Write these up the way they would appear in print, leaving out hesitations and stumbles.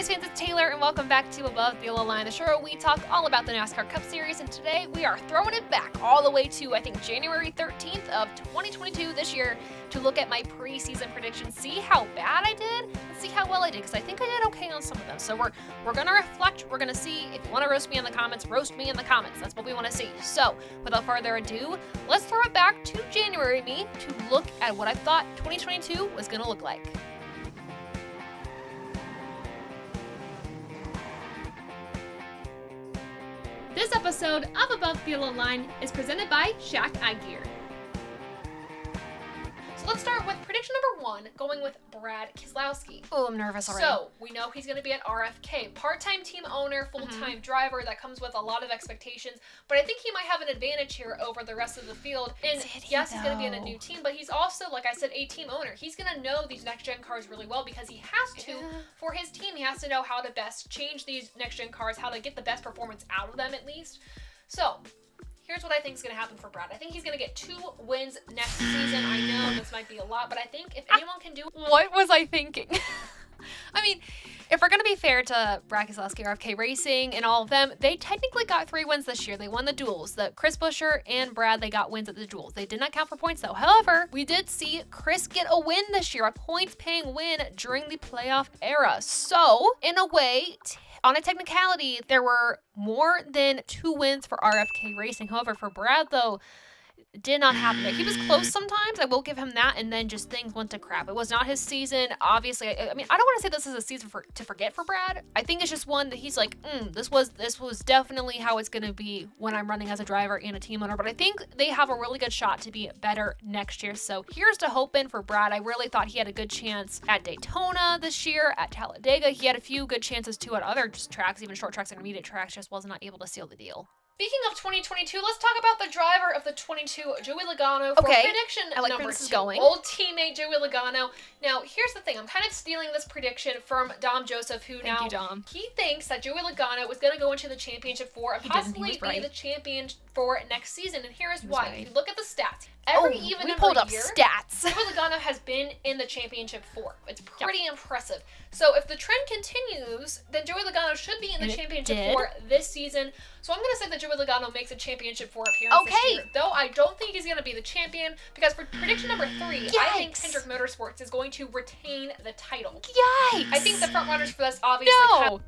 race fans, it's Taylor, and welcome back to Above the Yellow Line, the show where we talk all about the NASCAR Cup Series, and today we are throwing it back all the way to, I think, January 13th of 2022 this year to look at my preseason predictions, see how bad I did, and see how well I did, because I think I did okay on some of them. So we're going to reflect, we're going to see. If you want to roast me in the comments, roast me in the comments. That's what we want to see. So, without further ado, let's throw it back to January me to look at what I thought 2022 was going to look like. This episode of Above the Yellow Line is presented by Shaq Gear. So let's start with prediction number 1, going with Brad Keselowski. Oh, I'm nervous already. So, we know he's going to be at RFK. Part-time team owner, full-time driver, that comes with a lot of expectations, but I think he might have an advantage here over the rest of the field. And yes, he's going to be in a new team, but he's also, like I said, a team owner. He's going to know these next-gen cars really well because he has to, for his team, he has to know how to best change these next-gen cars, how to get the best performance out of them at least. So, here's what I think is going to happen for Brad. I think he's going to get 2 wins next season. I know this might be a lot, but I think if anyone can do it... What was I thinking? I mean, if we're going to be fair to Brad Keselowski, RFK Racing, and all of them, they technically got 3 wins this year. They won the duels. Chris Buescher and Brad, they got wins at the duels. They did not count for points, though. However, we did see Chris get a win this year, a points-paying win during the playoff era. So, in a way... on a technicality, there were more than 2 wins for RFK Racing. However, for Brad, though, it did not happen. He was close sometimes. I will give him that. And then just things went to crap. It was not his season. Obviously, I mean, I don't want to say this is a season to forget for Brad. I think it's just one that he's like, this was definitely how it's going to be when I'm running as a driver and a team owner. But I think they have a really good shot to be better next year. So here's to hoping for Brad. I really thought he had a good chance at Daytona this year, at Talladega. He had a few good chances too at other tracks, even short tracks, intermediate tracks, just was not able to seal the deal. Speaking of 2022, let's talk about the driver of the 22, Joey Logano, for prediction number 2. Old teammate Joey Logano. Now, here's the thing. I'm kind of stealing this prediction from Dom Joseph, who Thank you, Dom. He thinks that Joey Logano was going to go into the championship for and possibly be the champion for next season. And here is why. If you look at the stats, we pulled up stats. Joey Logano has been in the championship 4. It's pretty impressive. So if the trend continues, then Joey Logano should be in the championship 4 this season. So I'm going to say that Joey Logano makes a championship 4 appearance this year. Though I don't think he's going to be the champion, because for prediction number 3, I think Hendrick Motorsports is going to retain the title. Yikes! I think the front runners for this obviously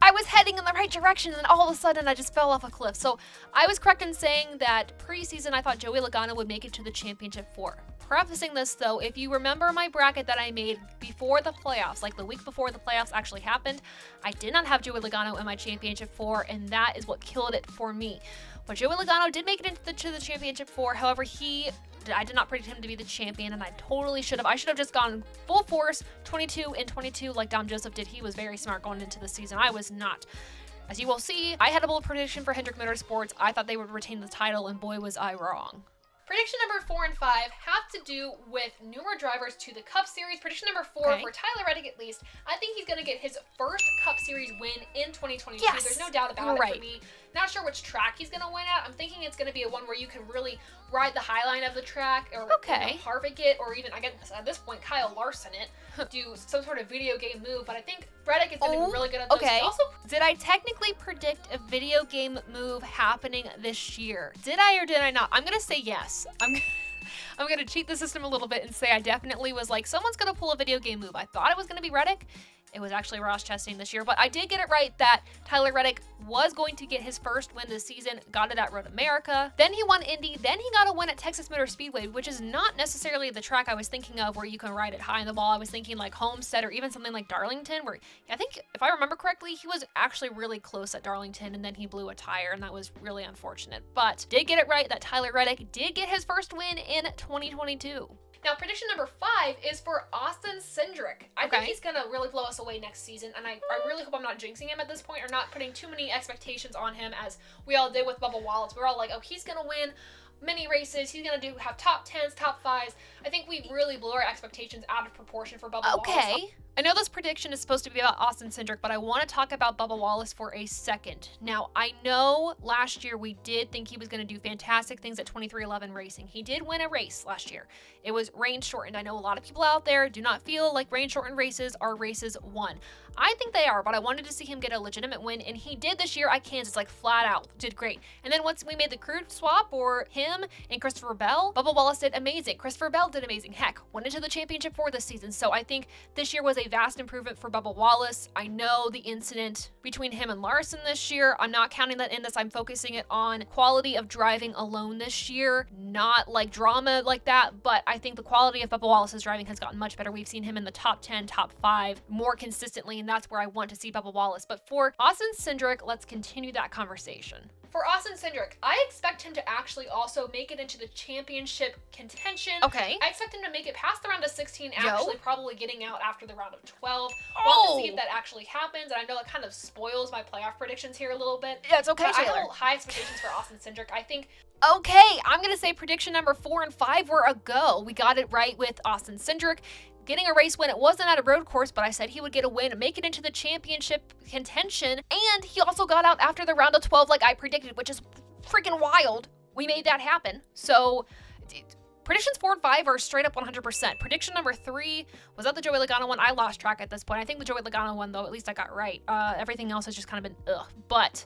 I was heading in the right direction, and all of a sudden I just fell off a cliff. So I was correct in saying that preseason I thought Joey Logano would make it to the championship 4. Prefacing this, though, if you remember my bracket that I made before the playoffs, like the week before the playoffs actually happened, I did not have Joey Logano in my championship 4, and that is what killed it for me. But Joey Logano did make it into the championship 4. However, I did not predict him to be the champion, and I totally should have. I should have just gone full force, 22 and 22, like Dom Joseph did. He was very smart going into the season. I was not. As you will see, I had a bold prediction for Hendrick Motorsports. I thought they would retain the title, and boy, was I wrong. Prediction number 4 and 5 have to do with newer drivers to the Cup Series. Prediction number 4 for Tyler Reddick, at least. I think he's going to get his first Cup Series win in 2022. Yes. There's no doubt about it for me. Not sure which track he's going to win at. I'm thinking it's going to be a one where you can really ride the high line of the track, or Harvick it, or even, I guess at this point, Kyle Larson it, do some sort of video game move. But I think Reddick is going to be really good at those. Did I technically predict a video game move happening this year? Did I or did I not? I'm going to say yes. I'm going to cheat the system a little bit and say I definitely was like, someone's going to pull a video game move. I thought it was going to be Reddick. It was actually Ross Chastain this year, but I did get it right that Tyler Reddick was going to get his first win this season, got it at Road America. Then he won Indy, then he got a win at Texas Motor Speedway, which is not necessarily the track I was thinking of where you can ride it high in the ball. I was thinking like Homestead or even something like Darlington, where I think, if I remember correctly, he was actually really close at Darlington, and then he blew a tire, and that was really unfortunate. But did get it right that Tyler Reddick did get his first win in 2022. Now, prediction number 5 is for Austin Cindric. I think he's going to really blow us away next season, and I really hope I'm not jinxing him at this point or not putting too many expectations on him as we all did with Bubba Wallace. We're all like, oh, he's going to win. mini races. He's gonna have top 10s, top 5s. I think we really blew our expectations out of proportion for Bubba Wallace. Okay. I know this prediction is supposed to be about Austin Cindric, but I want to talk about Bubba Wallace for a second. Now, I know last year we did think he was going to do fantastic things at 23XI Racing. He did win a race last year. It was rain shortened. I know a lot of people out there do not feel like rain shortened races are races won. I think they are, but I wanted to see him get a legitimate win, and he did this year at Kansas, like flat out, did great. And then once we made the crew swap for him and Christopher Bell, Bubba Wallace did amazing. Christopher Bell did amazing. Heck, went into the championship for this season. So I think this year was a vast improvement for Bubba Wallace. I know the incident between him and Larson this year. I'm not counting that in this. I'm focusing it on quality of driving alone this year, not like drama like that, but I think the quality of Bubba Wallace's driving has gotten much better. We've seen him in the top 10, top 5 more consistently, and that's where I want to see Bubba Wallace. But for Austin Cindric, let's continue that conversation. For Austin Cindric, I expect him to actually also make it into the championship contention. Okay. I expect him to make it past the round of 16, actually probably getting out after the round of 12. Oh. We'll have to see if that actually happens, and I know that kind of spoils my playoff predictions here a little bit. Yeah, it's okay, but Taylor. I hold high expectations for Austin Cindric. I think... Okay, I'm going to say prediction number 4 and 5 were a go. We got it right with Austin Cindric getting a race win. It wasn't at a road course, but I said he would get a win and make it into the championship contention. And he also got out after the round of 12 like I predicted, which is freaking wild. We made that happen. So predictions 4 and 5 are straight up 100%. Prediction number 3, was that the Joey Logano one? I lost track at this point. I think the Joey Logano one, though, at least I got right. Everything else has just kind of been ugh. But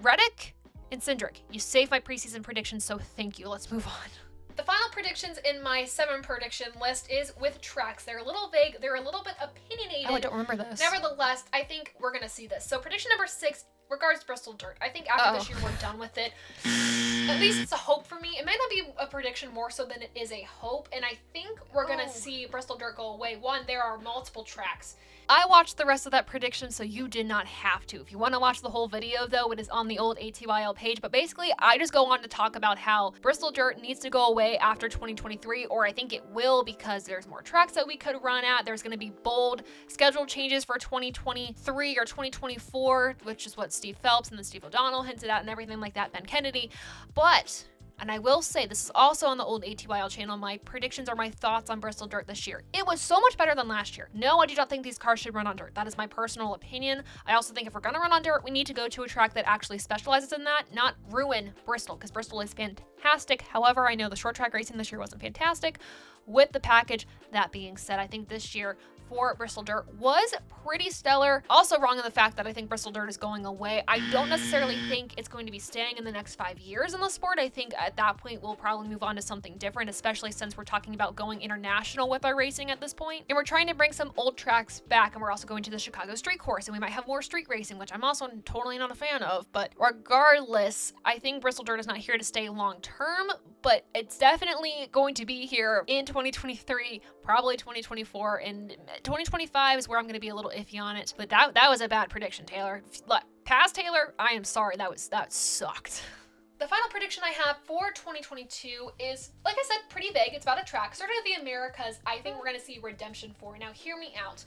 Reddick and Cindric, you saved my preseason predictions, so thank you. Let's move on. The final predictions in my 7 prediction list is with tracks. They're a little vague. They're a little bit opinionated. Oh, I don't remember this. Nevertheless, I think we're going to see this. So prediction number 6 regards Bristol Dirt. I think after this year we're done with it. At least it's a hope for me. It might not be a prediction more so than it is a hope. And I think we're going to see Bristol Dirt go away. One, there are multiple tracks. I watched the rest of that prediction, so you did not have to. If you want to watch the whole video, though, it is on the old ATYL page. But basically, I just go on to talk about how Bristol Dirt needs to go away after 2023, or I think it will because there's more tracks that we could run at. There's going to be bold schedule changes for 2023 or 2024, which is what Steve Phelps and then Steve O'Donnell hinted at and everything like that, Ben Kennedy. But... and I will say, this is also on the old ATYL channel, my predictions are my thoughts on Bristol Dirt this year. It was so much better than last year. No, I do not think these cars should run on dirt. That is my personal opinion. I also think if we're gonna run on dirt, we need to go to a track that actually specializes in that, not ruin Bristol, because Bristol is fantastic. However, I know the short track racing this year wasn't fantastic with the package. That being said, I think this year for Bristol Dirt was pretty stellar. Also wrong in the fact that I think Bristol Dirt is going away. I don't necessarily think it's going to be staying in the next 5 years in the sport. I think at that point we'll probably move on to something different, especially since we're talking about going international with our racing at this point. And we're trying to bring some old tracks back, and we're also going to the Chicago street course, and we might have more street racing, which I'm also totally not a fan of. But regardless, I think Bristol Dirt is not here to stay long term, but it's definitely going to be here in 2023, probably 2024, and 2025 is where I'm going to be a little iffy on it. But that was a bad prediction, Taylor. Look, past Taylor, I am sorry. That sucked. The final prediction I have for 2022 is, like I said, pretty vague. It's about a track. Circuit of the Americas, I think we're going to see redemption for. Now, hear me out.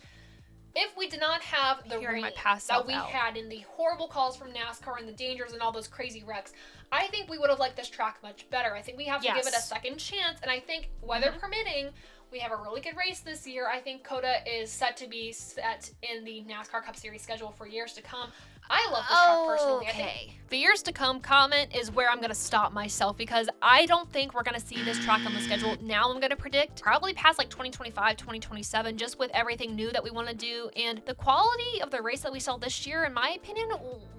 If we did not have the rain that we had and the horrible calls from NASCAR and the dangers and all those crazy wrecks, I think we would have liked this track much better. I think we have to give it a second chance, and I think, weather permitting, we have a really good race this year. I think COTA is set to be set in the NASCAR Cup Series schedule for years to come. I love this track personally. Okay. The years to come comment is where I'm going to stop myself because I don't think we're going to see this track on the schedule. Now I'm going to predict probably past like 2025, 2027, just with everything new that we want to do. And the quality of the race that we saw this year, in my opinion,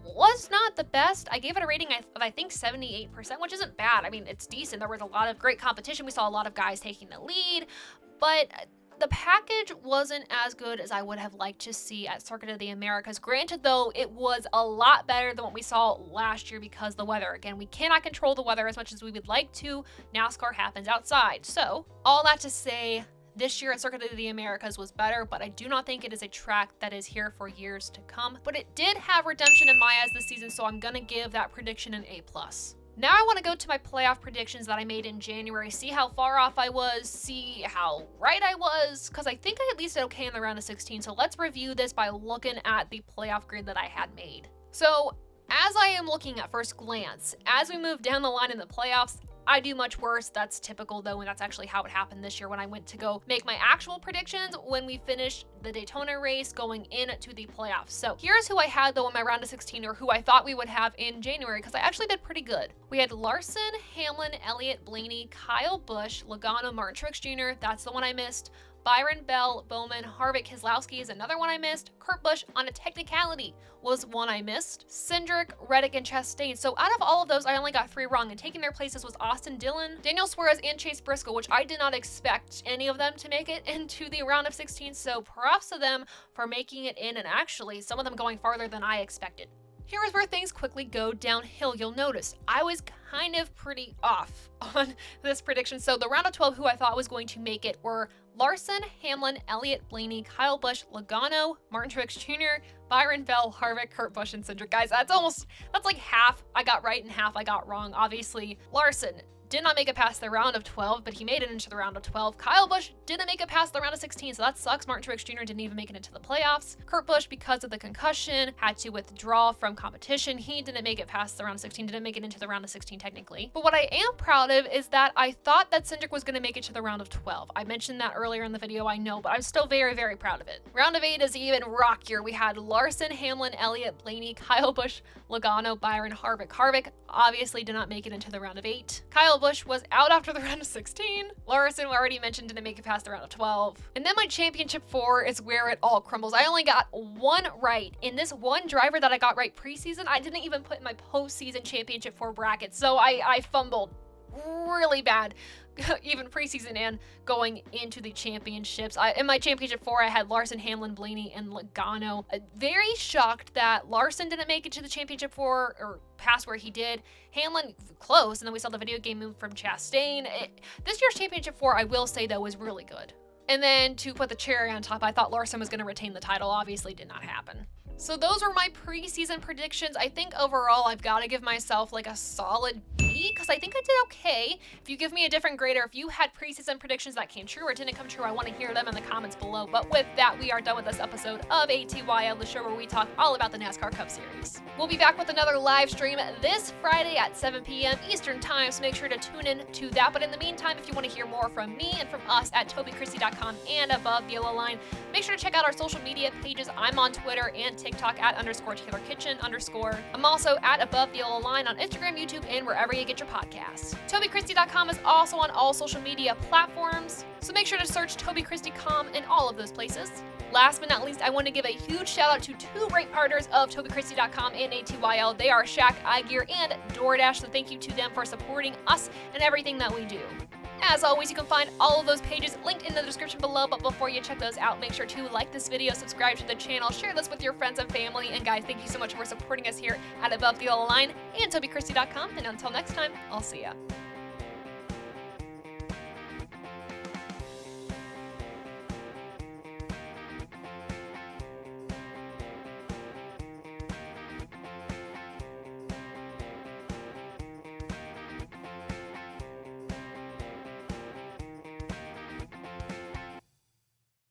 was not the best. I gave it a rating of, I think, 78%, which isn't bad. I mean, it's decent. There was a lot of great competition. We saw a lot of guys taking the lead, but the package wasn't as good as I would have liked to see at Circuit of the Americas. Granted, though, it was a lot better than what we saw last year because the weather. Again, we cannot control the weather as much as we would like to. NASCAR happens outside. So, all that to say, this year at Circuit of the Americas was better, but I do not think it is a track that is here for years to come. But it did have redemption in my eyes this season, so I'm going to give that prediction an A+. Now I want to go to my playoff predictions that I made in January, see how far off I was, see how right I was, because I think I at least did okay in the round of 16. So let's review this by looking at the playoff grid that I had made. So As I am looking at first glance, as we move down the line in the playoffs, I do much worse. That's typical though, and that's actually how it happened this year when I went to go make my actual predictions when we finished the Daytona race going into the playoffs. So here's who I had though in my round of 16, or who I thought we would have in January, because I actually did pretty good. We had Larson, Hamlin, Elliott, Blaney, Kyle Busch, Logano, Martin Truex Jr. That's the one I missed. Byron, Bell, Bowman, Harvick, Keselowski is another one I missed. Kurt Busch, on a technicality, was one I missed. Cindric, Reddick, and Chastain. So out of all of those, I only got 3 wrong, and taking their places was Austin Dillon, Daniel Suarez, and Chase Briscoe, which I did not expect any of them to make it into the round of 16, so props to them for making it in, and actually some of them going farther than I expected. Here is where things quickly go downhill. You'll notice I was kind of pretty off on this prediction. So the round of 12 who I thought was going to make it were Larson, Hamlin, Elliott, Blaney, Kyle Busch, Logano, Martin Truex Jr., Byron, Bell, Harvick, Kurt Busch, and Cindric. Guys, that's like half I got right and half I got wrong. Obviously, Larson did not make it past the round of 12, but he made it into the round of 12. Kyle Busch didn't make it past the round of 16, so that sucks. Martin Truex Jr. didn't even make it into the playoffs. Kurt Busch, because of the concussion, had to withdraw from competition. He didn't make it past the round of 16, didn't make it into the round of 16 technically. But what I am proud of is that I thought that Cindric was going to make it to the round of 12. I mentioned that earlier in the video, I know, but I'm still very, very proud of it. Round of 8 is even rockier. We had Larson, Hamlin, Elliott, Blaney, Kyle Busch, Logano, Byron, Harvick. Harvick obviously did not make it into the round of 8. Kyle Busch was out after the round of 16. Larson, we already mentioned, didn't make it past the round of 12. And then my championship 4 is where it all crumbles. I only got 1 right. In this one driver that I got right preseason, I didn't even put in my postseason championship 4 bracket. So I fumbled really bad, even preseason and going into the championships. In my championship 4, I had Larson, Hamlin, Blaney, and Logano. Very shocked that Larson didn't make it to the championship 4, or past where he did. Hamlin close, and then we saw the video game move from Chastain. This year's championship 4, I will say though, was really good. And then to put the cherry on top, I thought Larson was going to retain the title. Obviously did not happen. So those were my preseason predictions. I think overall I've got to give myself like a solid B, because I think I did okay. If you give me a different grade, or if you had preseason predictions that came true or didn't come true, I want to hear them in the comments below. But with that, we are done with this episode of ATYL, the show where we talk all about the NASCAR Cup Series. We'll be back with another live stream this Friday at 7 p.m. Eastern Time, so make sure to tune in to that. But in the meantime, if you want to hear more from me and from us at TobyChristieCom and Above the Yellow Line, make sure to check out our social media pages. I'm on Twitter and TikTok at _TaylorKitchen_. I'm also at Above the Yellow Line on Instagram, YouTube, and wherever you get your podcasts. TobyChristie.com is also on all social media platforms, so make sure to search TobyChristieCom in all of those places. Last but not least, I want to give a huge shout out to 2 great partners of TobyChristieCom and ATYL. They are Shaq, iGear, and Doordash, so thank you to them for supporting us and everything that we do. As always, you can find all of those pages linked in the description below, but before you check those out, make sure to like this video, subscribe to the channel, share this with your friends and family, and guys, thank you so much for supporting us here at Above the Yellow Line and TobyChristie.com, and until next time, I'll see ya.